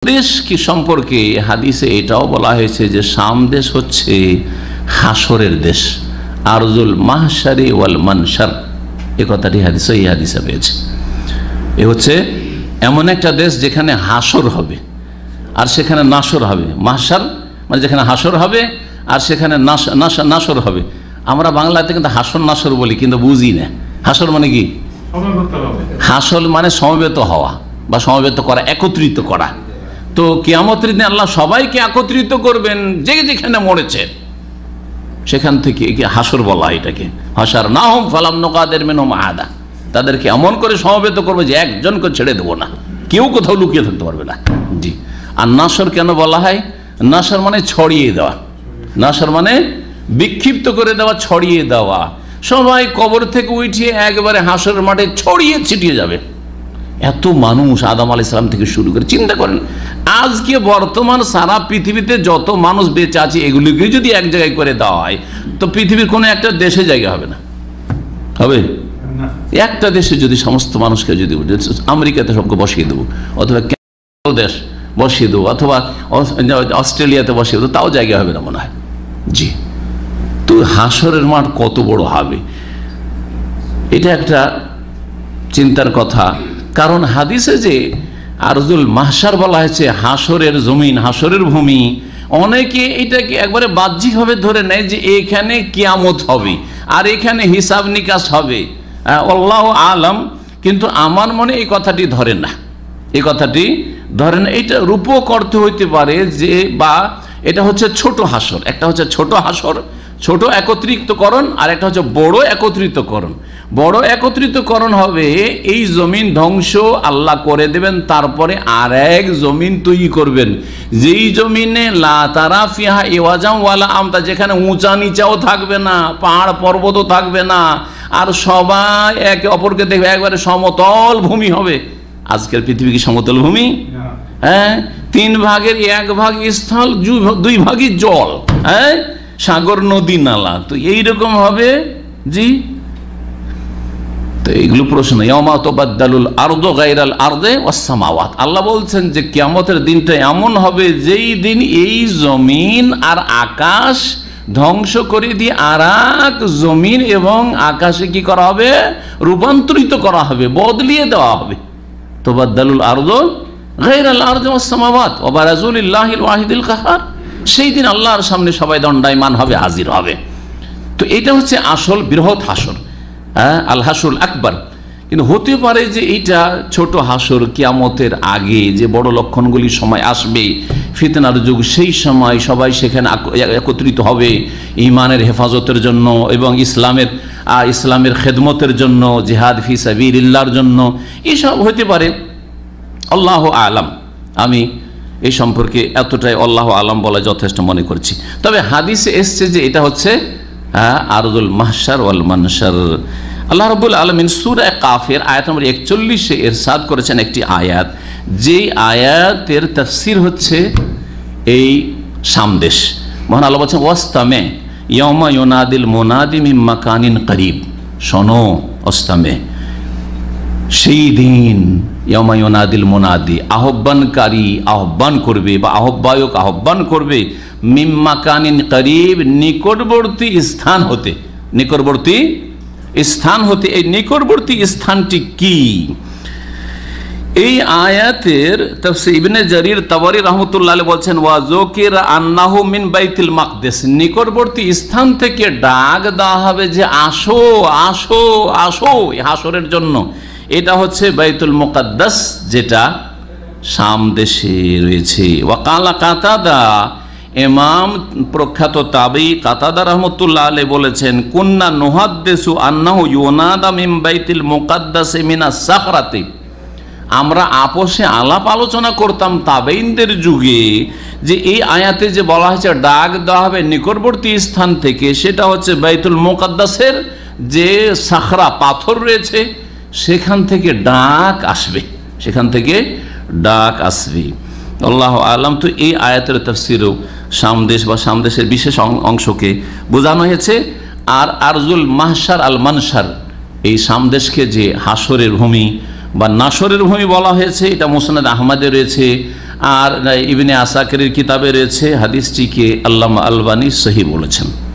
দেশ কি সম্পর্কে হাদিসে এটাও বলা হয়েছে যে শাম দেশ হচ্ছে হাসরের দেশ, আরজুল মাহশারি ওয়াল মানশার, এ কথাটি এই হাদিসে পেয়েছে। এ হচ্ছে এমন একটা দেশ যেখানে হাসর হবে আর সেখানে নাসর হবে। মাহশার মানে যেখানে হাসর হবে আর সেখানে নাসর হবে। আমরা বাংলাতে কিন্তু হাসর নাসর বলি, কিন্তু বুঝি না। হাসর মানে কি? হাসর মানে সমবেত হওয়া বা সমবেত করা, একত্রিত করা। তো কিয়ামতের দিন আল্লাহ সবাইকে একত্রিত করবেন, যে যেখানে মরেছে সেখান থেকে হাসর বলা হয় এটাকে। হাসার না হোম ফালাম নকাদের মিনহুম আহাদা, তাদেরকে এমন করে সমবেত করবে যে একজনকে ছেড়ে দেবো না, কেউ কোথাও লুকিয়ে থাকতে পারবে না। জি। আর নাসর কেন বলা হয়? নাসর মানে ছড়িয়ে দেওয়া, নাসর মানে বিক্ষিপ্ত করে দেওয়া, ছড়িয়ে দেওয়া। সবাই কবর থেকে উঠিয়ে একবারে হাসরের মাঠে ছড়িয়ে ছিটিয়ে যাবে। এত মানুষ আদম আলাইহিস সালাম থেকে শুরু করে, চিন্তা করেন আজকে বর্তমান সারা পৃথিবীতে যত মানুষ বেঁচে আছে এগুলিকে যদি এক জায়গায় করে দেওয়া হয় তো পৃথিবীর কোনো একটা দেশে জায়গা হবে না, হবে? একটা দেশে যদি সমস্ত মানুষকে যদি আমেরিকাতে সবকে বসিয়ে দেবো, অথবা দেশ বসিয়ে দেবো, অথবা অস্ট্রেলিয়াতে বসিয়ে দেবো, তাও জায়গা হবে না মনে হয়। জি। তো হাসরের মাঠ কত বড় হবে, এটা একটা চিন্তার কথা। কারণ হাদিসে যে আরজুল মাহশার বলা হয়েছে, হাসরের জমিন, হাসরের ভূমি, অনেকে এটাকে একবারে বাহ্যিকভাবে ধরে নেয় যে এখানে কিয়ামত হবে আর এখানে হিসাব নিকাশ হবে, আল্লাহু আলাম। কিন্তু আমার মনে এই কথাটি ধরে না, এই কথাটি ধরে না। এটা রূপক অর্থ হইতে পারে যে, বা এটা হচ্ছে ছোট হাসর, একটা হচ্ছে ছোট হাসর, ছোট একত্রিতকরণ, আর একটা হচ্ছে বড় একত্রিতকরণ। বড় একত্রিতকরণ হবে এই জমিন ধ্বংস আল্লাহ করে দেবেন, তারপরে আর এক জমিন তৈরি করবেন, যেই জমিনে লা তারা ফিহা ইওয়াজাম ওয়ালা আমতা, যেখানে উঁচা নিচাও থাকবে না, পাহাড় পর্বতও থাকবে না, আর সবাই একে অপরকে দেখবে, একবারে সমতল ভূমি হবে। আজকের পৃথিবী কি সমতল ভূমি? হ্যাঁ, 3 ভাগের 1 ভাগ স্থল, 2 ভাগই জল, হ্যাঁ, সাগর নদী নালা। তো এইরকম হবে। জি। তো এইগুলো প্রশ্ন, ইয়াউমা তুবাদদালুল আরদু গায়রাল আরদি ওয়াস সামাওয়াত। আল্লাহ বলছেন যে কিয়ামতের দিনটা এমন হবে যেই দিন এই জমিন আর আকাশ ধ্বংস করে দিয়ে আর এক জমিন এবং আকাশে কি করা হবে? রূপান্তরিত করা হবে, বদলিয়ে দেওয়া হবে। তুবাদদালুল আরদু গায়রাল আরদি ওয়াস সামাওয়াত ওয়া বারাজু লিল্লাহিল ওয়াহিদিল কাহ্হার। সেই দিন আল্লাহর সামনে সবাই দণ্ডায়মান হবে, হাজির হবে। তো এটা হচ্ছে আসল বৃহৎ হাসর, আল হাসরুল আকবার। কিন্তু হতে পারে যে এইটা ছোট হাসর, কিয়ামতের আগে যে বড় লক্ষণগুলি সময় আসবে, ফিতনার যুগ, সেই সময় সবাই সেখানে একত্রিত হবে ঈমানের হেফাজতের জন্য এবং ইসলামের খেদমতের জন্য, জিহাদ ফি সাবিলিল্লাহর জন্য, এসব হতে পারে। আল্লাহু আলাম। আমি এই সম্পর্কে এতটাই আল্লাহ আলাম বলা যথেষ্ট মনে করছি। তবে হাদিসে এসছে যে এটা হচ্ছে আরজুল মাহশার ওয়াল মানশার। আল্লাহ রাব্বুল আলামিন সূরা কাফের আয়াত নম্বর 41-এ ইরশাদ করেছেন একটি আয়াত, যেই আয়াতের তাফসীর হচ্ছে এই সামদেশ। মহান আল্লাহ বলছেন ওয়াস্তামে ইয়াউমা ইউনাদিল মুনাদি মিন মাকানিন করিব। শোনো, ওয়াস্তামে, সেই দিন ইয়াউমা ইউনাদিল মুনাদি, আহ্বানকারী আহ্বান করবে বা আহ্বায়ক আহ্বান করবে, মিন মাকানিন করিব, নিকটবর্তী স্থান হতে। নিকটবর্তী স্থান হতে। এই নিকটবর্তী স্থানটি কি? এই আয়াতের তাফসীর ইবনে জারির তাবারী রাহমাতুল্লাহ আলাইহি বলছেন ওয়া যুকিরা আন্নাহু মিন বাইতুল মাকদিস। নিকটবর্তী স্থান থেকে ডাক দেওয়া হবে যে আসো আসো আসো এই হাসরের জন্য। এটা হচ্ছে বাইতুল মুকাদ্দাস, যেটা শাম দেশে রয়েছে। ওয়াকালা কাতাদা, ইমাম প্রখ্যাত তাবী কাতাদা রাহমাতুল্লাহ আলাইহি বলেছেন, কুন্না নুহাদ্দিসু আন্নাহু ইউনাদা মিন বাইতুল মুকাদ্দাস মিনাস সাখরাতি। আমরা আপোষে আলাপ আলোচনা করতাম তাবেইনদের যুগে যে এই আয়াতে যে বলা হয়েছে ডাক দেওয়া হবে নিকটবর্তী স্থান থেকে, সেটা হচ্ছে বাইতুল মুকাদ্দাসের যে সাখরা, পাথর রয়েছে, সেখান থেকে ডাক আসবে, সেখান থেকে ডাক আসবে। আল্লাহু আলাম। তো এই আয়াতের তাফসীরেও সামদেশ বা সামদেশের বিশেষ অংশকে বোঝানো হয়েছে। আর আরজুল মাহশার আল মানশার, এই সামদেশকে যে হাসরের ভূমি বা নাসরের ভূমি বলা হয়েছে, এটা মুসনাদ আহমদে রয়েছে। আর ইবনে আসাকিরের কিতাবে রয়েছে, হাদিসটিকে আল্লামা আলবানী সহিহ বলেছেন।